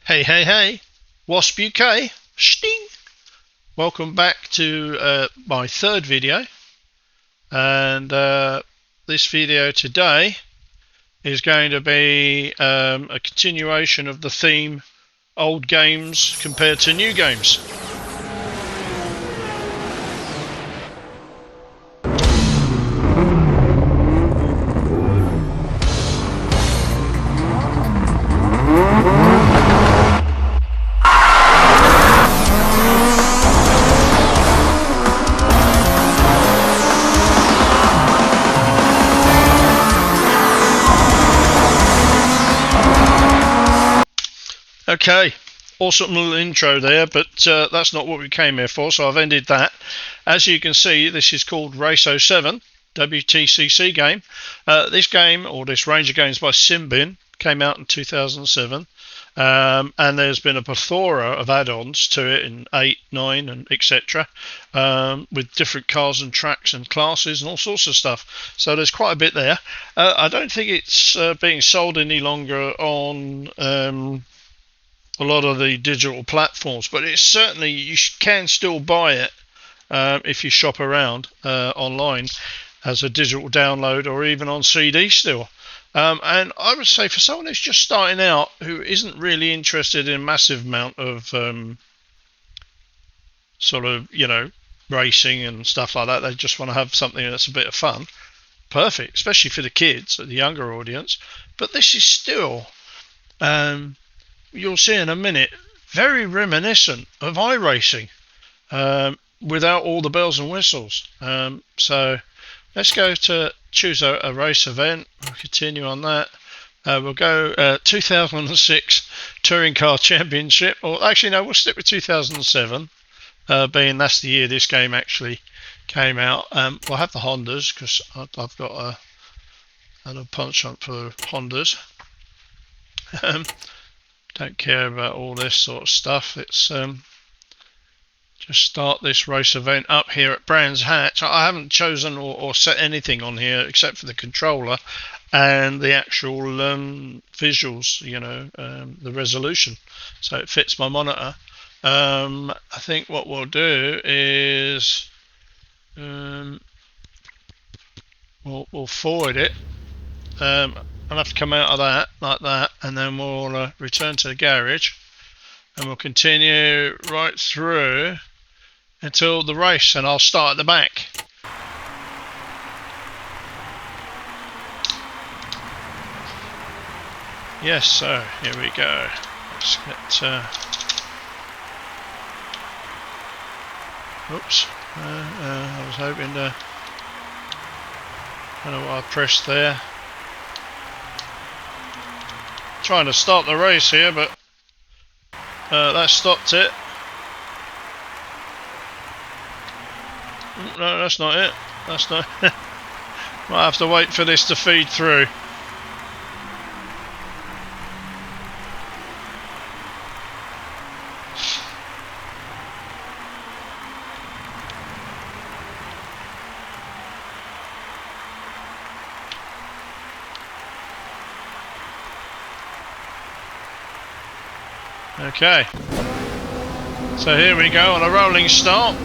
Hey, hey, hey, Wasp UK, sting! Welcome back to my third video, and this video today is going to be a continuation of the theme old games compared to new games. Okay, awesome little intro there, but that's not what we came here for, so I've ended that. As you can see, this is called Race 07, WTCC game. This game, or this range of games by SinBIn, came out in 2007, and there's been a plethora of add-ons to it in 8, 9, and etc., with different cars and tracks and classes and all sorts of stuff. So there's quite a bit there. I don't think it's being sold any longer on a lot of the digital platforms, but it's certainly, you can still buy it if you shop around online as a digital download or even on CD still. And I would say for someone who's just starting out, who isn't really interested in a massive amount of sort of, racing and stuff like that, they just want to have something that's a bit of fun, perfect, especially for the kids, the younger audience. But this is still, you'll see in a minute, very reminiscent of iRacing, without all the bells and whistles. So let's go to choose a race event. We'll continue on that. We'll go 2006 Touring Car Championship, or actually no, we'll stick with 2007, being that's the year this game actually came out. We'll have the Hondas because I've got a little punch up for Hondas. Don't care about all this sort of stuff. It's just start this race event up here at Brands Hatch. I haven't chosen or set anything on here except for the controller and the actual visuals, the resolution, so it fits my monitor. I think what we'll do is we'll forward it. I'll have to come out of that like that, and then we'll return to the garage, and we'll continue right through until the race, and I'll start at the back. Yes, so here we go. Let's get oops, I was hoping to, I don't know what I pressed there. Trying to start the race here, but that stopped it. No, that's not it. That's not. Might have to wait for this to feed through. Okay, so here we go on a rolling start.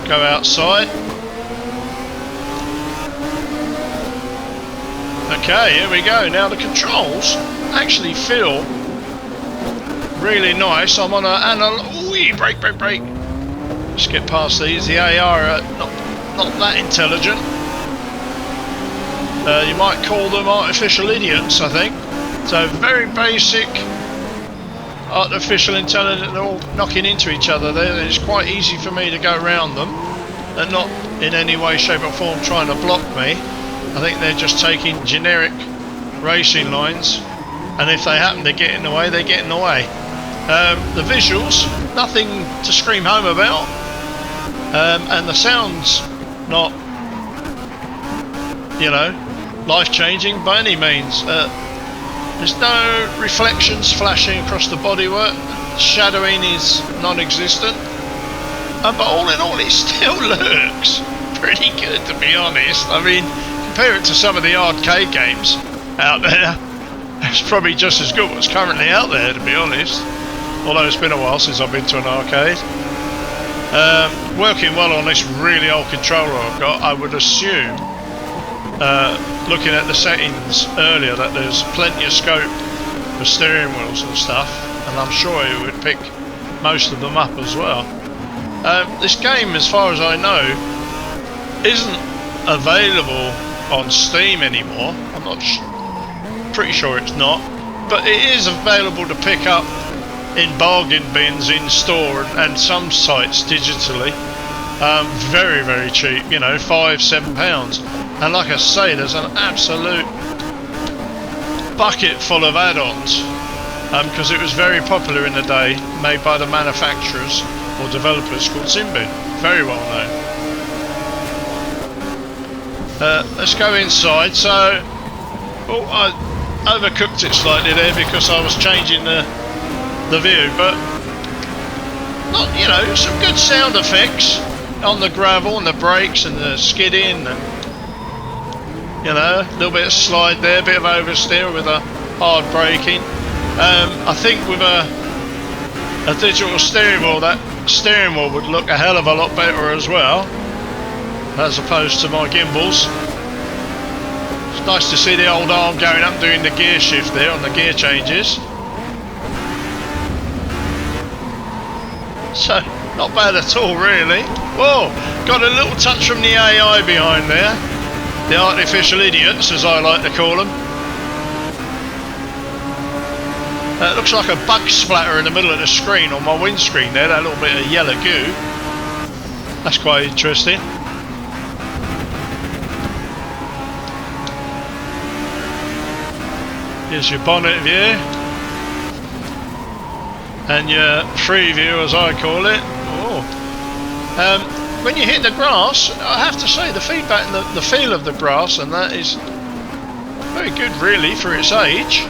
Go outside. Okay, here we go. Now the controls actually feel really nice. I'm on ooh, brake. Let's get past these. The AR are not that intelligent. You might call them artificial idiots, I think. So very basic artificial intelligence, they're all knocking into each other there, and it's quite easy for me to go around them and not in any way, shape or form trying to block me. I think they're just taking generic racing lines, and if they happen to get in the way, they get in the way. The visuals, nothing to scream home about, and the sound's not, life-changing by any means. There's no reflections flashing across the bodywork. Shadowing is non-existent. But all in all, it still looks pretty good, to be honest. I mean, compare it to some of the arcade games out there. It's probably just as good what's currently out there, to be honest. Although it's been a while since I've been to an arcade. Working well on this really old controller I've got, I would assume, looking at the settings earlier, that there's plenty of scope for steering wheels and stuff, and I'm sure it would pick most of them up as well. This game, as far as I know, isn't available on Steam anymore. I'm not pretty sure it's not, but it is available to pick up in bargain bins in store and some sites digitally. Very, very cheap, you know, £5–7. And like I say, there's an absolute bucket full of add-ons, because it was very popular in the day, made by the manufacturers or developers called SinBIn. Very well known. Let's go inside. So, I overcooked it slightly there because I was changing the view, but not, you know, some good sound effects on the gravel and the brakes and the skidding, and you know, a little bit of slide there, a bit of oversteer with a hard braking. I think with a digital steering wheel, that steering wheel would look a hell of a lot better as well, as opposed to my gimbals. It's nice to see the old arm going up doing the gear shift there on the gear changes. So, not bad at all, really. Whoa, got a little touch from the AI behind there. The artificial idiots, as I like to call them. It looks like a bug splatter in the middle of the screen on my windscreen there, that little bit of yellow goo. That's quite interesting. Here's your bonnet view. And your free view, as I call it. Oh. When you hit the grass, I have to say the feedback and the feel of the grass and that is very good, really, for its age.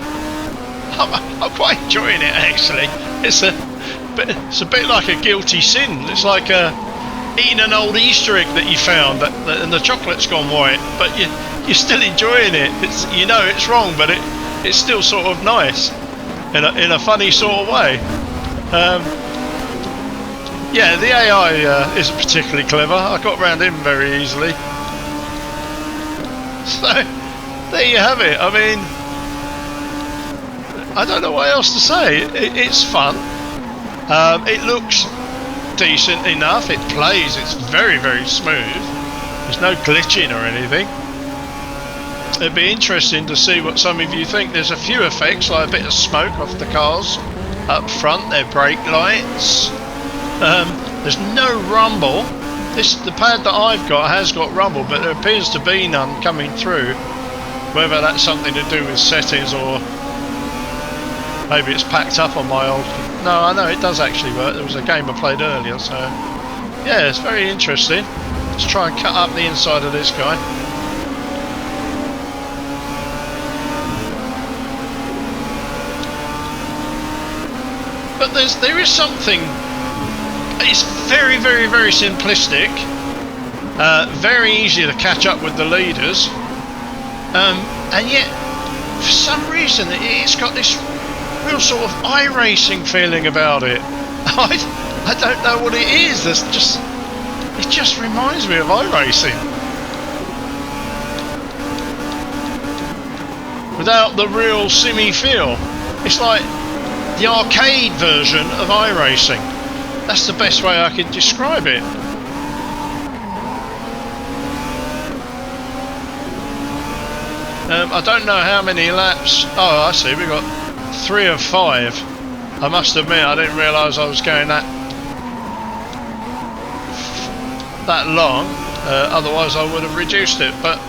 I'm quite enjoying it, actually. It's a bit like a guilty sin. It's like eating an old Easter egg that you found and the chocolate's gone white, but you're still enjoying it. You know it's wrong, but it's still sort of nice in a funny sort of way. Yeah, the AI isn't particularly clever. I got around him very easily. So, there you have it. I mean, I don't know what else to say. It's fun. It looks decent enough. It plays. It's very, very smooth. There's no glitching or anything. It'd be interesting to see what some of you think. There's a few effects, like a bit of smoke off the cars up front, their brake lights. There's no rumble. The pad that I've got has got rumble, but there appears to be none coming through. Whether that's something to do with settings or maybe it's packed up on my old... No, I know it does actually work. There was a game I played earlier, so yeah, it's very interesting. Let's try and cut up the inside of this guy. But there is something. It's very, very, very simplistic. Very easy to catch up with the leaders, and yet for some reason it's got this real sort of iRacing feeling about it. I don't know what it is. It just reminds me of iRacing without the real simmy feel. It's like the arcade version of iRacing. That's the best way I can describe it. I don't know how many laps. Oh, I see, we got 3 of 5. I must admit, I didn't realise I was going that long. Otherwise I would have reduced it, but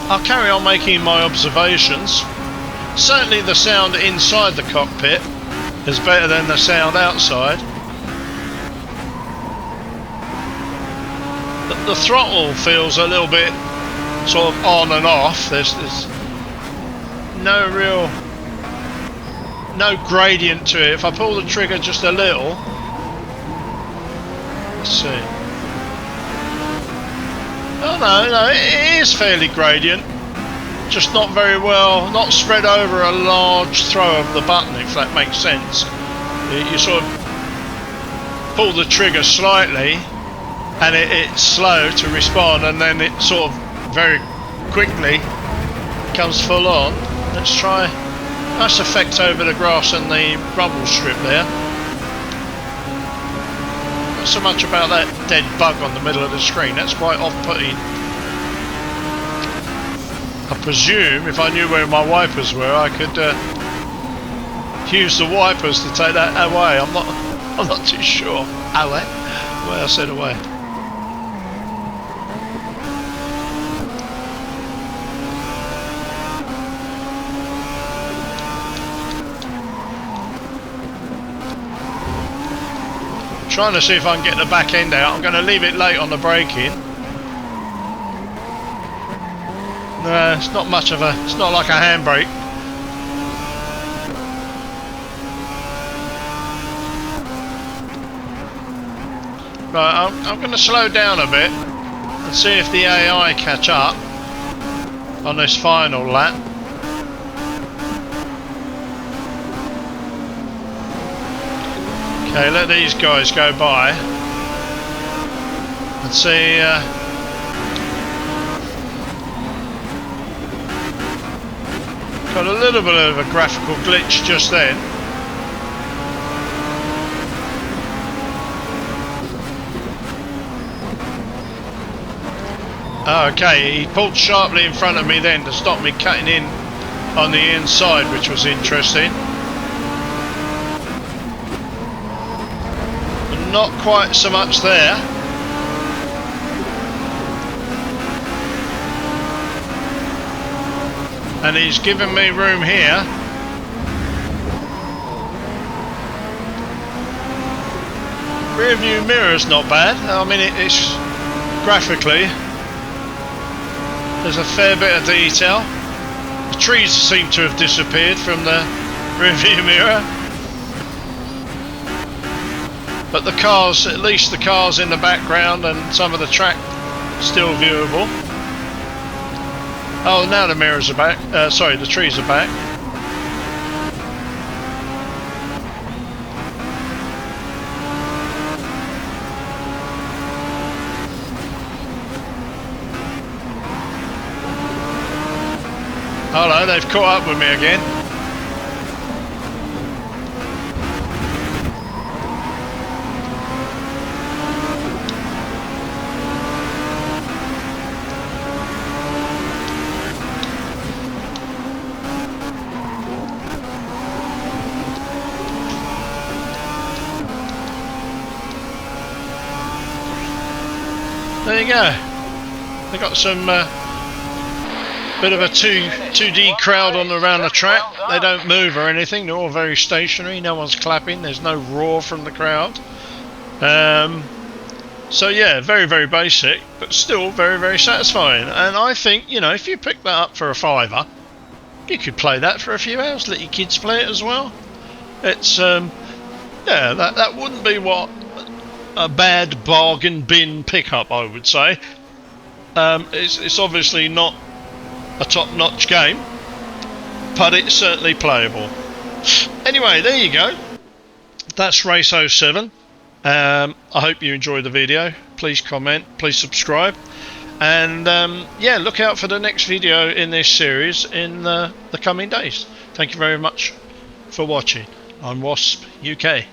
I'll carry on making my observations. Certainly the sound inside the cockpit is better than the sound outside. The throttle feels a little bit sort of on and off. There's no gradient to it. If I pull the trigger just a little, let's see. Oh no, it is fairly gradient. just not very well, not spread over a large throw of the button, if that makes sense. You sort of pull the trigger slightly and it's slow to respond, and then it sort of very quickly comes full on. Let's try. Nice effect over the grass and the rubble strip there. Not so much about that dead bug on the middle of the screen, that's quite off-putting. I presume if I knew where my wipers were, I could use the wipers to take that away. I'm not too sure. Away? Well, I said away. Trying to see if I can get the back end out. I'm going to leave it late on the braking. No, it's not much of a. It's not like a handbrake. Right, I'm going to slow down a bit and see if the AI catch up on this final lap. Okay, let these guys go by and see. Got a little bit of a graphical glitch just then. Okay, he pulled sharply in front of me then to stop me cutting in on the inside, which was interesting. Not quite so much there. And he's given me room here. Rear view mirror's not bad. I mean, it's graphically, there's a fair bit of detail. The trees seem to have disappeared from the rear view mirror. But the cars, at least the cars in the background and some of the track, still viewable. Oh, now the mirrors are back. Sorry, the trees are back. Hello, they've caught up with me again. There you go. They got some bit of a 2D crowd on around the track. They don't move or anything. They're all very stationary. No one's clapping. There's no roar from the crowd. So yeah, very, very basic, but still very, very satisfying. And I think, you know, if you pick that up for a £5, you could play that for a few hours. Let your kids play it as well. It's yeah, that wouldn't be what a bad bargain bin pickup, I would say. It's obviously not a top-notch game, but it's certainly playable. Anyway, there you go. That's Race 07. I hope you enjoyed the video. Please comment, please subscribe, and yeah, look out for the next video in this series in the coming days. Thank you very much for watching. I'm Wasp UK.